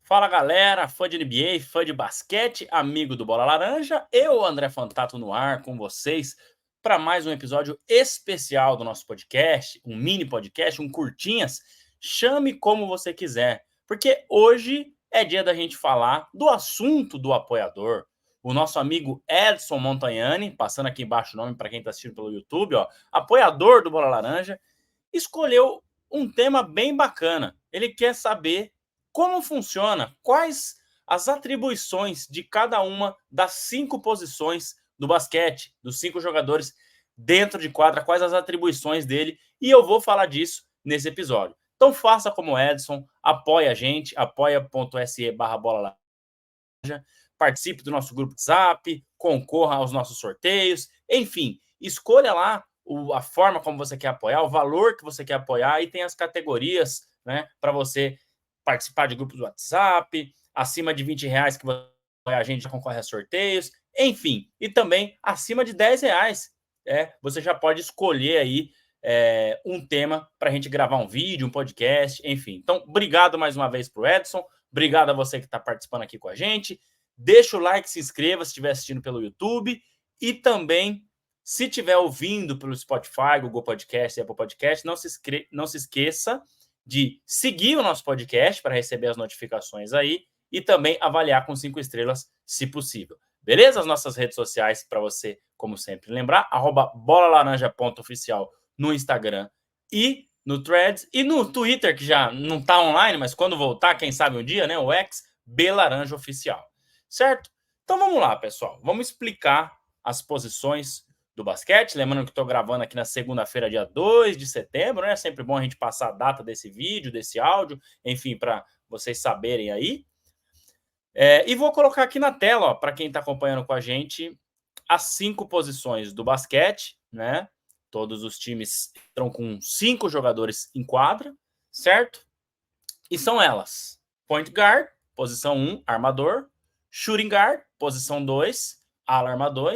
Fala galera, fã de NBA, fã de basquete, amigo do Bola Laranja, eu, André Fantato, no ar com vocês para mais um episódio especial do nosso podcast, um mini podcast, um curtinhas, chame como você quiser, porque hoje é dia da gente falar do assunto do apoiador. O nosso amigo Edson Montagnani, passando aqui embaixo o nome para quem está assistindo pelo YouTube, ó, apoiador do Bola Laranja, escolheu um tema bem bacana. Ele quer saber como funciona, quais as atribuições de cada uma das 5 posições do basquete, dos 5 jogadores dentro de quadra, quais as atribuições dele, e eu vou falar disso nesse episódio. Então faça como o Edson, apoie a gente, apoia.se/bola laranja, participe do nosso grupo de WhatsApp, concorra aos nossos sorteios, enfim, escolha lá a forma como você quer apoiar, o valor que você quer apoiar, e tem as categorias, né, para você participar de grupos do WhatsApp, acima de R$20 que você apoia a gente já concorre a sorteios, enfim, e também acima de R$10, você já pode escolher aí um tema para a gente gravar um vídeo, um podcast, enfim. Então, obrigado mais uma vez para o Edson, obrigado a você que está participando aqui com a gente, deixa o like, se inscreva se estiver assistindo pelo YouTube, e também, se estiver ouvindo pelo Spotify, Google Podcast e Apple Podcast, não se esqueça de seguir o nosso podcast para receber as notificações aí e também avaliar com 5 estrelas, se possível. Beleza? As nossas redes sociais para você, como sempre, lembrar, @bolalaranja.oficial no Instagram e no Threads, e no Twitter, que já não está online, mas quando voltar, quem sabe um dia, né, o X, Belaranja Oficial. Certo? Então vamos lá, pessoal. Vamos explicar as posições do basquete. Lembrando que estou gravando aqui na segunda-feira, dia 2 de setembro, né? É sempre bom a gente passar a data desse vídeo, desse áudio, enfim, para vocês saberem aí. E vou colocar aqui na tela, para quem está acompanhando com a gente, as 5 posições do basquete, né? Todos os times estão com 5 jogadores em quadra, certo? E são elas: point guard, posição 1, armador; shooting guard, posição 2, ala armador;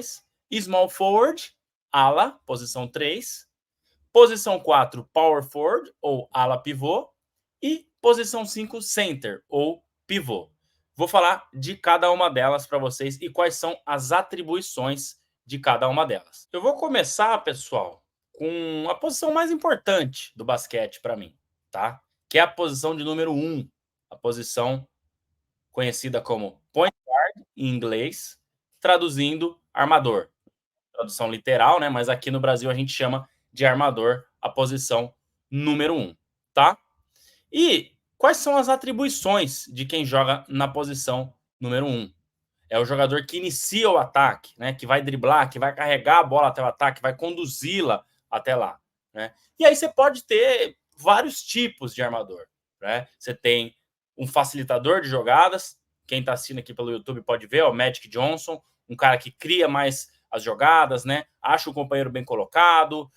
small forward, ala, posição 3; posição 4, power forward, ou ala pivô; e posição 5, center, ou pivô. Vou falar de cada uma delas para vocês e quais são as atribuições de cada uma delas. Eu vou começar, pessoal, com a posição mais importante do basquete para mim, tá? Que é a posição de número 1, a posição conhecida como point guard em inglês, traduzindo armador. Tradução literal, né? Mas aqui no Brasil a gente chama de armador a posição número 1, tá? E quais são as atribuições de quem joga na posição número 1? É o jogador que inicia o ataque, né? Que vai driblar, que vai carregar a bola até o ataque, vai conduzi-la até lá, né? E aí você pode ter vários tipos de armador, né? Você tem um facilitador de jogadas. Quem está assistindo aqui pelo YouTube pode ver, o Magic Johnson, um cara que cria mais as jogadas, né? Acha o companheiro bem colocado,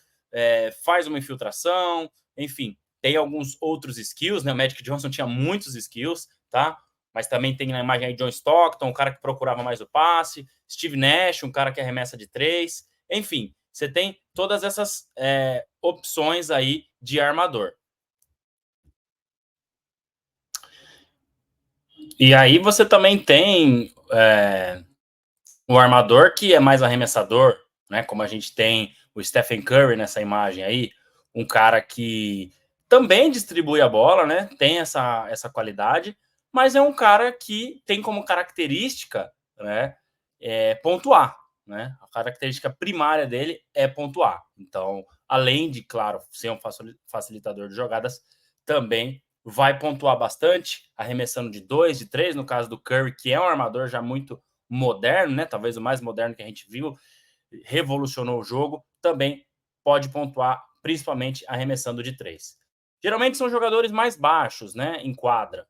faz uma infiltração, enfim, tem alguns outros skills, né? O Magic Johnson tinha muitos skills, tá? Mas também tem na imagem aí John Stockton, um cara que procurava mais o passe, Steve Nash, um cara que arremessa de 3, enfim, você tem todas essas opções aí de armador. E aí você também tem o armador que é mais arremessador, né? Como a gente tem o Stephen Curry nessa imagem aí, um cara que também distribui a bola, né? Tem essa qualidade, mas é um cara que tem como característica, né, pontuar, né? A característica primária dele é pontuar. Então, além de, claro, ser um facilitador de jogadas, também vai pontuar bastante, arremessando de 2, de 3, no caso do Curry, que é um armador já muito moderno, né? Talvez o mais moderno que a gente viu, revolucionou o jogo, também pode pontuar, principalmente arremessando de 3. Geralmente são jogadores mais baixos, né, em quadra.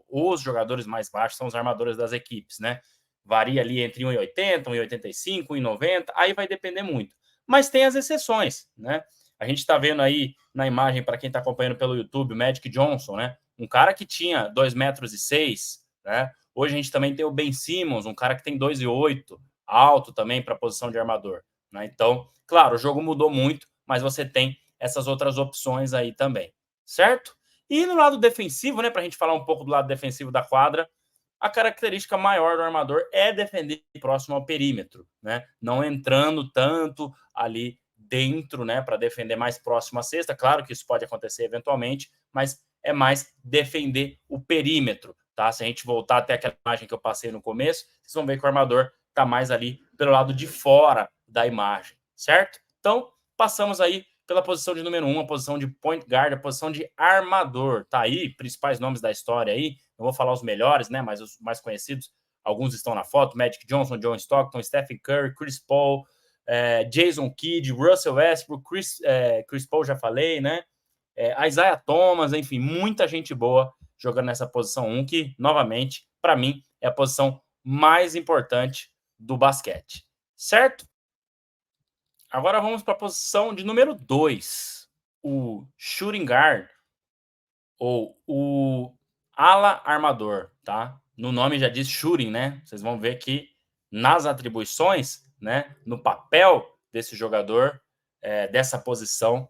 Os jogadores mais baixos são os armadores das equipes, né? Varia ali entre 1,80, 1,85, 1,90, aí vai depender muito. Mas tem as exceções, né? A gente está vendo aí na imagem, para quem está acompanhando pelo YouTube, o Magic Johnson, né? Um cara que tinha 2,6 metros, né? Hoje a gente também tem o Ben Simmons, um cara que tem 2,8, alto também para a posição de armador, né? Então, claro, o jogo mudou muito, mas você tem essas outras opções aí também, certo? E no lado defensivo, né, para a gente falar um pouco do lado defensivo da quadra, a característica maior do armador é defender próximo ao perímetro, né? Não entrando tanto ali dentro, né, para defender mais próximo à cesta. Claro que isso pode acontecer eventualmente, mas é mais defender o perímetro, tá? Se a gente voltar até aquela imagem que eu passei no começo, vocês vão ver que o armador está mais ali pelo lado de fora da imagem, certo? Então, passamos aí pela posição de número 1, a posição de point guard, a posição de armador. Tá aí, principais nomes da história aí. Não vou falar os melhores, né? Mas os mais conhecidos. Alguns estão na foto: Magic Johnson, John Stockton, Stephen Curry, Chris Paul, Jason Kidd, Russell Westbrook, Chris Paul, já falei, né? Isaiah Thomas, enfim, muita gente boa jogando nessa posição 1, que, novamente, para mim, é a posição mais importante do basquete. Certo? Agora vamos para a posição de número 2, o shooting guard, ou o ala armador, tá? No nome já diz shooting, né? Vocês vão ver que nas atribuições, né, no papel desse jogador, dessa posição,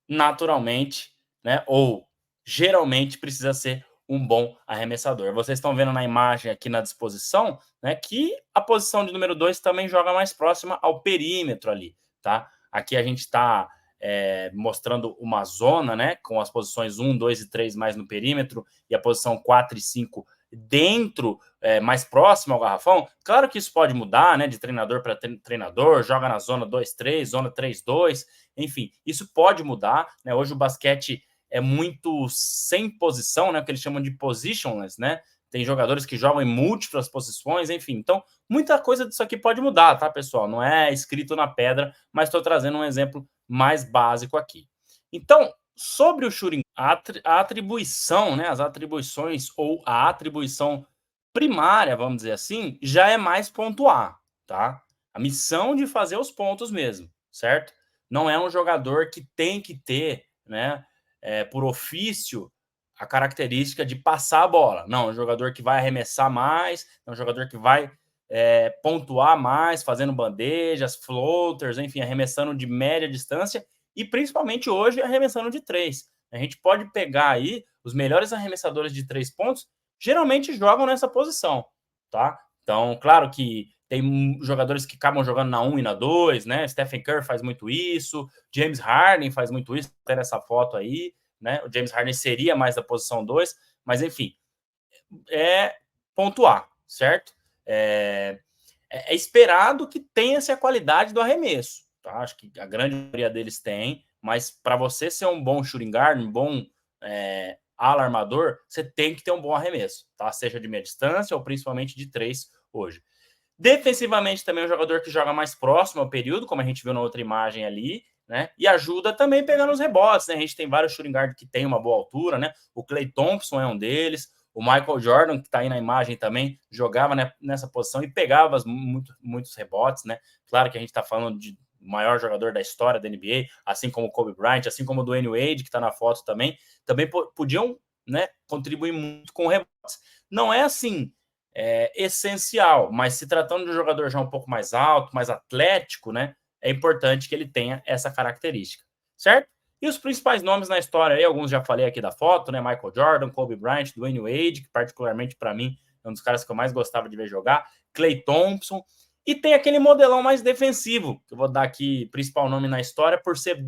naturalmente, né, ou geralmente precisa ser um bom arremessador. Vocês estão vendo na imagem aqui na disposição, né, que a posição de número 2 também joga mais próxima ao perímetro ali, tá? Aqui a gente está mostrando uma zona, né, com as posições 1, 2 e 3 mais no perímetro e a posição 4 e 5 dentro, mais próximo ao garrafão. Claro que isso pode mudar, né, de treinador para treinador, joga na zona 2-3, zona 3-2, enfim, isso pode mudar, né? Hoje o basquete é muito sem posição, né, o que eles chamam de positionless, né? Tem jogadores que jogam em múltiplas posições, enfim. Então, muita coisa disso aqui pode mudar, tá, pessoal? Não é escrito na pedra, mas estou trazendo um exemplo mais básico aqui. Então, sobre o shooting, a atribuição, né, as atribuições ou a atribuição primária, vamos dizer assim, já é mais pontuar, tá? A missão de fazer os pontos mesmo, certo? Não é um jogador que tem que ter, né, por ofício, a característica de passar a bola. Não, é um jogador que vai arremessar mais, é um jogador que vai pontuar mais, fazendo bandejas, floaters, enfim, arremessando de média distância e principalmente hoje arremessando de 3. A gente pode pegar aí os melhores arremessadores de 3 pontos, geralmente jogam nessa posição, tá? Então, claro que tem jogadores que acabam jogando na 1 e na 2, né? Stephen Curry faz muito isso, James Harden faz muito isso, até nessa foto aí, né? O James Harden seria mais da posição 2, mas enfim, é pontuar, certo? É esperado que tenha essa qualidade do arremesso, tá? Acho que a grande maioria deles tem, mas para você ser um bom shooting guard, um bom ala armador, você tem que ter um bom arremesso, tá? Seja de meia distância ou principalmente de 3 hoje. Defensivamente também é um jogador que joga mais próximo ao período, como a gente viu na outra imagem ali, né? E ajuda também pegando os rebotes, né? A gente tem vários shooting guard que tem uma boa altura, né? O Klay Thompson é um deles, o Michael Jordan, que está aí na imagem também, jogava nessa posição e pegava muitos rebotes, né? Claro que a gente está falando de maior jogador da história da NBA, assim como o Kobe Bryant, assim como o Dwayne Wade, que está na foto também podiam, né, contribuir muito com rebotes. Não é assim essencial, mas se tratando de um jogador já um pouco mais alto, mais atlético, né, é importante que ele tenha essa característica, certo? E os principais nomes na história aí, alguns já falei aqui da foto, né, Michael Jordan, Kobe Bryant, Dwayne Wade, que particularmente para mim é um dos caras que eu mais gostava de ver jogar, Klay Thompson, e tem aquele modelão mais defensivo, que eu vou dar aqui principal nome na história por ser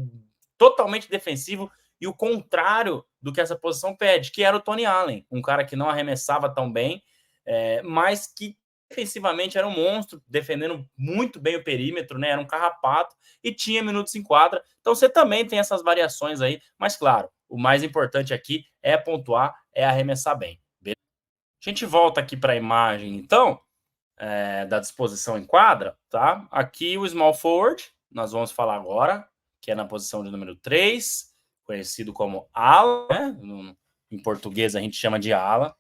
totalmente defensivo e o contrário do que essa posição pede, que era o Tony Allen, um cara que não arremessava tão bem, mas que defensivamente era um monstro, defendendo muito bem o perímetro, né? Era um carrapato e tinha minutos em quadra. Então você também tem essas variações aí, mas claro, o mais importante aqui é pontuar, é arremessar bem. Beleza? A gente volta aqui para a imagem, então, da disposição em quadra, tá? Aqui o small forward, nós vamos falar agora, que é na posição de número 3, conhecido como ala, né? Em português a gente chama de ala.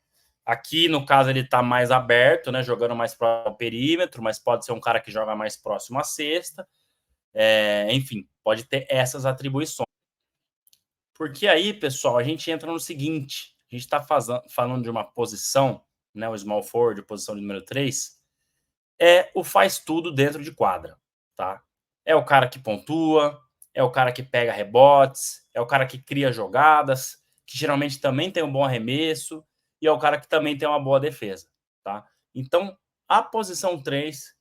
Aqui, no caso, ele está mais aberto, né? Jogando mais próximo ao perímetro, mas pode ser um cara que joga mais próximo à cesta. Enfim, pode ter essas atribuições. Porque aí, pessoal, a gente entra no seguinte: a gente está falando de uma posição, né? O small forward, posição de número 3, o faz tudo dentro de quadra, tá? É o cara que pontua, é o cara que pega rebotes, é o cara que cria jogadas, que geralmente também tem um bom arremesso, e é o cara que também tem uma boa defesa, tá? Então, a posição 3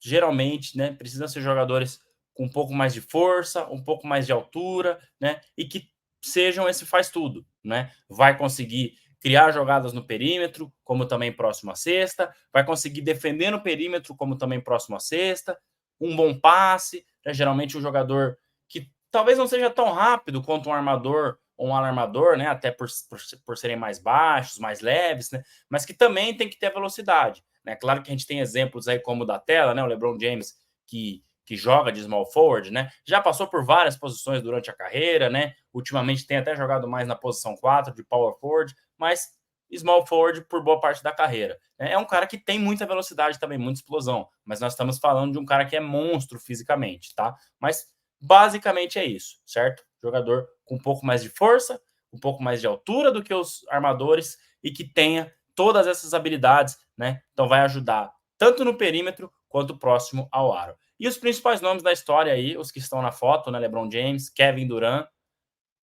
geralmente, né, precisam ser jogadores com um pouco mais de força, um pouco mais de altura, né, e que sejam esse faz tudo, né? Vai conseguir criar jogadas no perímetro, como também próximo à cesta, vai conseguir defender no perímetro, como também próximo à cesta, um bom passe, né, geralmente um jogador que talvez não seja tão rápido quanto um armador ou um alarmador, né, até por serem mais baixos, mais leves, né, mas que também tem que ter velocidade. Né? Claro que a gente tem exemplos aí como o da tela, né? O LeBron James, que joga de small forward, né? Já passou por várias posições durante a carreira, né? Ultimamente tem até jogado mais na posição 4 de power forward, mas small forward por boa parte da carreira. É um cara que tem muita velocidade também, muita explosão, mas nós estamos falando de um cara que é monstro fisicamente, tá? Mas basicamente é isso, certo? Jogador com um pouco mais de força, um pouco mais de altura do que os armadores e que tenha todas essas habilidades, né? Então vai ajudar tanto no perímetro quanto próximo ao aro. E os principais nomes da história aí, os que estão na foto, né? LeBron James, Kevin Durant,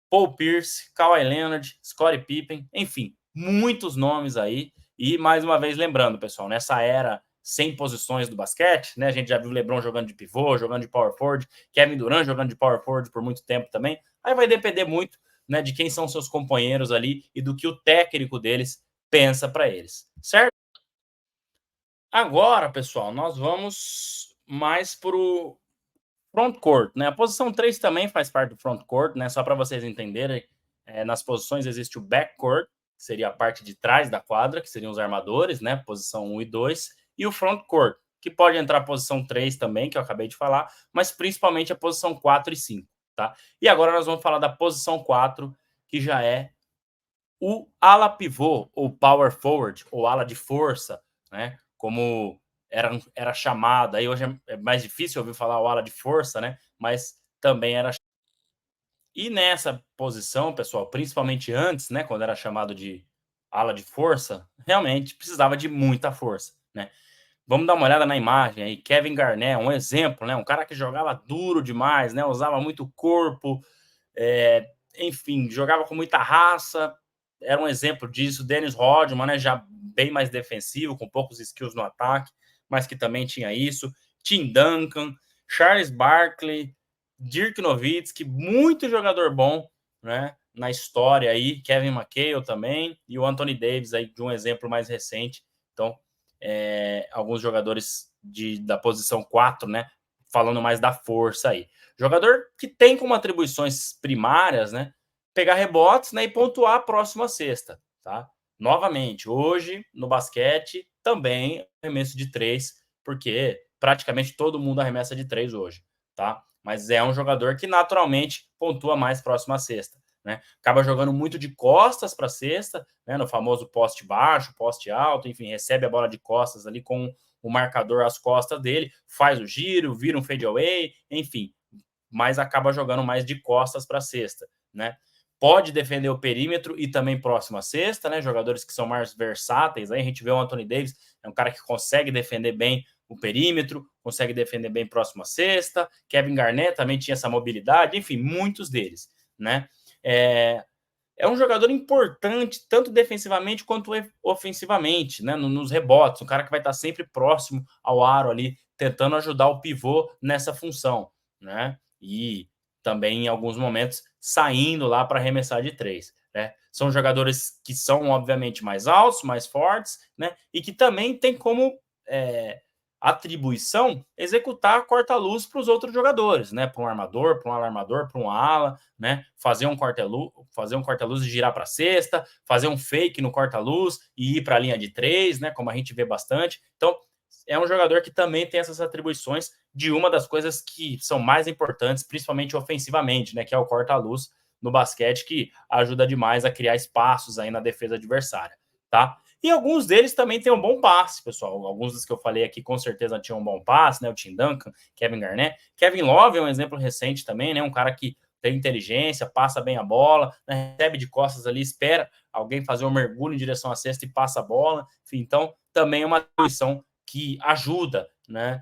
Paul Pierce, Kawhi Leonard, Scottie Pippen, enfim, muitos nomes aí. E mais uma vez lembrando, pessoal, nessa era sem posições do basquete, né? A gente já viu o LeBron jogando de pivô, jogando de power forward, Kevin Durant jogando de power forward por muito tempo também. Aí vai depender muito, né, de quem são seus companheiros ali e do que o técnico deles pensa para eles, certo? Agora, pessoal, nós vamos mais para o front court, né? A posição 3 também faz parte do front court, né? Só para vocês entenderem, nas posições existe o back court, que seria a parte de trás da quadra, que seriam os armadores, né? Posição 1 e 2, e o front court, que pode entrar a posição 3 também, que eu acabei de falar, mas principalmente a posição 4 e 5, tá? E agora nós vamos falar da posição 4, que já é o ala pivô, ou power forward, ou ala de força, né? Como era chamado, aí hoje é mais difícil ouvir falar o ala de força, né? Mas também era. E nessa posição, pessoal, principalmente antes, né? Quando era chamado de ala de força, realmente precisava de muita força, né? Vamos dar uma olhada na imagem aí. Kevin Garnett, um exemplo, né? Um cara que jogava duro demais, né? Usava muito corpo, enfim, jogava com muita raça, era um exemplo disso. Dennis Rodman, né, já bem mais defensivo, com poucos skills no ataque, mas que também tinha isso. Tim Duncan, Charles Barkley, Dirk Nowitzki, muito jogador bom, né, na história aí. Kevin McHale também, e o Anthony Davis aí, de um exemplo mais recente. Então, alguns jogadores da posição 4, né, falando mais da força aí. Jogador que tem como atribuições primárias, né, pegar rebotes, né, e pontuar próximo à cesta, tá? Novamente, hoje no basquete também arremesso de 3, porque praticamente todo mundo arremessa de 3 hoje, tá? Mas é um jogador que naturalmente pontua mais próximo à cesta, né? Acaba jogando muito de costas para a cesta, né, no famoso poste baixo, poste alto, enfim, recebe a bola de costas ali com o marcador às costas dele, faz o giro, vira um fadeaway, enfim, mas acaba jogando mais de costas para a cesta, né? Pode defender o perímetro e também próximo à cesta, né? Jogadores que são mais versáteis. Aí a gente vê o Anthony Davis, é um cara que consegue defender bem o perímetro, consegue defender bem próximo à cesta. Kevin Garnett também tinha essa mobilidade, enfim, muitos deles, né? É um jogador importante, tanto defensivamente quanto ofensivamente, né? Nos rebotes, um cara que vai estar sempre próximo ao aro ali, tentando ajudar o pivô nessa função, né? E também, em alguns momentos, saindo lá para arremessar de 3, né? São jogadores que são, obviamente, mais altos, mais fortes, né? E que também tem como atribuição executar corta-luz para os outros jogadores, né? Para um armador, para um alarmador, para um ala, né? Fazer um corta-luz e girar para a cesta, fazer um fake no corta-luz e ir para a linha de 3, né? Como a gente vê bastante. Então, é um jogador que também tem essas atribuições de uma das coisas que são mais importantes, principalmente ofensivamente, né? Que é o corta-luz no basquete, que ajuda demais a criar espaços aí na defesa adversária, tá? E alguns deles também têm um bom passe, pessoal. Alguns dos que eu falei aqui com certeza tinham um bom passe, né? O Tim Duncan, Kevin Garnett. Kevin Love é um exemplo recente também, né? Um cara que tem inteligência, passa bem a bola, né? Recebe de costas ali, espera alguém fazer um mergulho em direção à cesta e passa a bola. Enfim, então, também é uma atribuição que ajuda, né,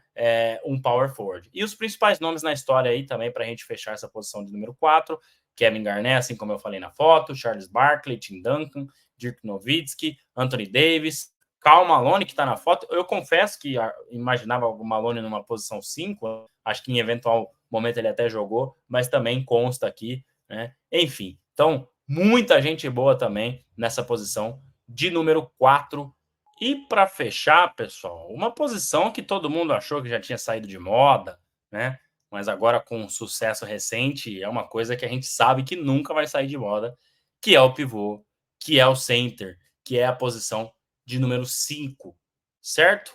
um power forward. E os principais nomes na história aí também, para a gente fechar essa posição de número 4, Kevin Garnett, assim como eu falei na foto, Charles Barkley, Tim Duncan, Dirk Nowitzki, Anthony Davis, Karl Malone, que está na foto. Eu confesso que imaginava o Malone numa posição 5, acho que em eventual momento ele até jogou, mas também consta aqui, né? Enfim, então, muita gente boa também nessa posição de número 4. E para fechar, pessoal, uma posição que todo mundo achou que já tinha saído de moda, né? Mas agora com um sucesso recente, é uma coisa que a gente sabe que nunca vai sair de moda, que é o pivô, que é o center, que é a posição de número 5, certo?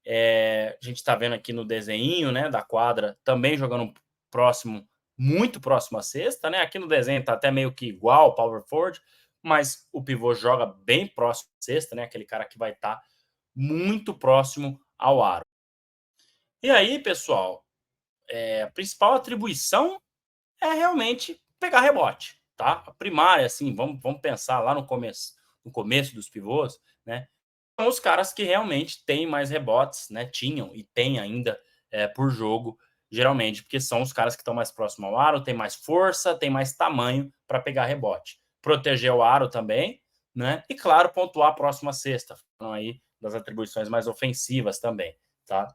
A gente está vendo aqui no desenho, né, da quadra, também jogando próximo, muito próximo à cesta, né? Aqui no desenho está até meio que igual o power forward, mas o pivô joga bem próximo à cesta, né? Aquele cara que vai estar muito próximo ao aro. E aí, pessoal, a principal atribuição é realmente pegar rebote, tá? A primária, assim, vamos pensar lá no começo dos pivôs, né? São os caras que realmente têm mais rebotes, né? Tinham e têm ainda por jogo, geralmente, porque são os caras que estão mais próximos ao aro, têm mais força, têm mais tamanho para pegar rebote. Proteger o aro também, né? E, claro, pontuar próximo à cesta. Falando aí das atribuições mais ofensivas também, tá?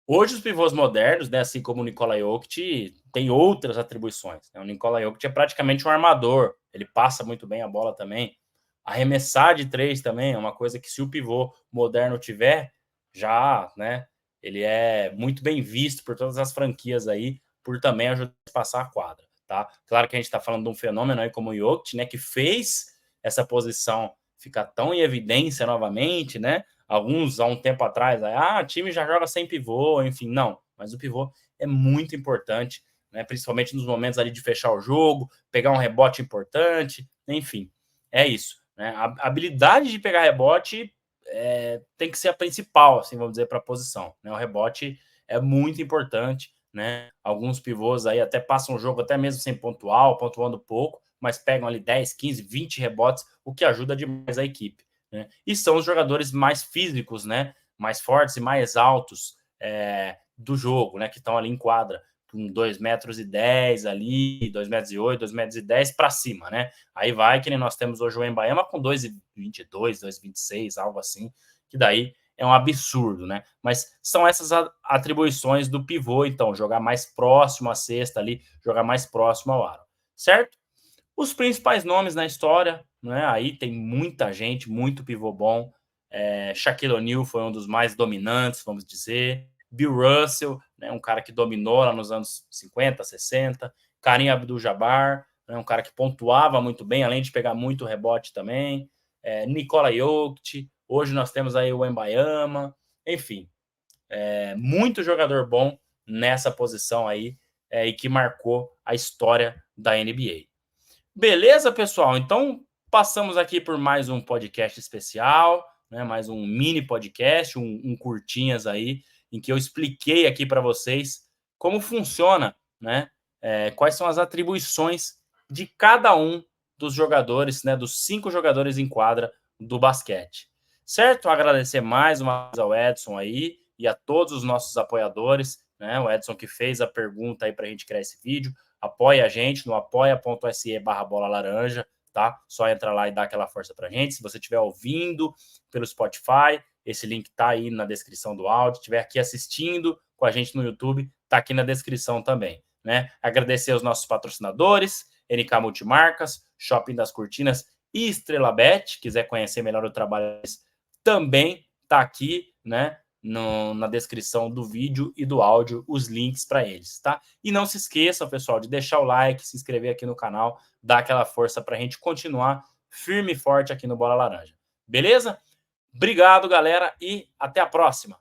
Hoje, os pivôs modernos, né, assim como o Nikola Jokic, tem outras atribuições. Né? O Nikola Jokic é praticamente um armador, ele passa muito bem a bola também. Arremessar de 3 também é uma coisa que, se o pivô moderno tiver, já, né, ele é muito bem visto por todas as franquias aí, por também ajudar a passar a quadra, tá? Claro que a gente está falando de um fenômeno aí como o Jokic, né, que fez essa posição ficar tão em evidência novamente, né? Alguns, há um tempo atrás, o time já joga sem pivô, enfim, não. Mas o pivô é muito importante, né? Principalmente nos momentos ali de fechar o jogo, pegar um rebote importante, enfim, é isso. Né? A habilidade de pegar rebote tem que ser a principal, assim, vamos dizer, para a posição. Né? O rebote é muito importante, né? Alguns pivôs aí até passam o jogo até mesmo sem pontuar, pontuando pouco, mas pegam ali 10, 15, 20 rebotes, o que ajuda demais a equipe. Né? E são os jogadores mais físicos, né? Mais fortes e mais altos do jogo, né? Que estão ali em quadra, com 2,10 metros ali, 2,08 metros, 2,10 metros para cima, né? Aí vai que nem nós temos hoje o Wembanyama com 2,22, 2,26, algo assim, que daí é um absurdo, né? Mas são essas atribuições do pivô, então, jogar mais próximo à cesta ali, jogar mais próximo ao aro, certo? Os principais nomes na história, né? Aí tem muita gente, muito pivô bom. Shaquille O'Neal foi um dos mais dominantes, vamos dizer. Bill Russell, né? Um cara que dominou lá nos anos 50, 60. Kareem Abdul-Jabbar, né? Um cara que pontuava muito bem, além de pegar muito rebote também. Nikola Jokic. Hoje nós temos aí o Wembanyama. Enfim, muito jogador bom nessa posição aí e que marcou a história da NBA. Beleza, pessoal? Então, passamos aqui por mais um podcast especial, né? Mais um mini podcast, um curtinhas aí, em que eu expliquei aqui para vocês como funciona, né? Quais são as atribuições de cada um dos jogadores, né? Dos 5 jogadores em quadra do basquete. Certo? Agradecer mais uma vez ao Edson aí e a todos os nossos apoiadores, né? O Edson que fez a pergunta aí para a gente criar esse vídeo. Apoia a gente no apoia.se/bola laranja, tá? Só entra lá e dá aquela força pra gente. Se você estiver ouvindo pelo Spotify, esse link tá aí na descrição do áudio. Estiver aqui assistindo com a gente no YouTube, tá aqui na descrição também, né? Agradecer aos nossos patrocinadores, NK Multimarcas, Shopping das Cortinas e Estrela Bet. Quiser conhecer melhor o trabalho deles, também tá aqui, né? Na descrição do vídeo e do áudio, os links para eles, tá? E não se esqueçam, pessoal, de deixar o like, se inscrever aqui no canal, dar aquela força para a gente continuar firme e forte aqui no Bola Laranja. Beleza? Obrigado, galera, e até a próxima!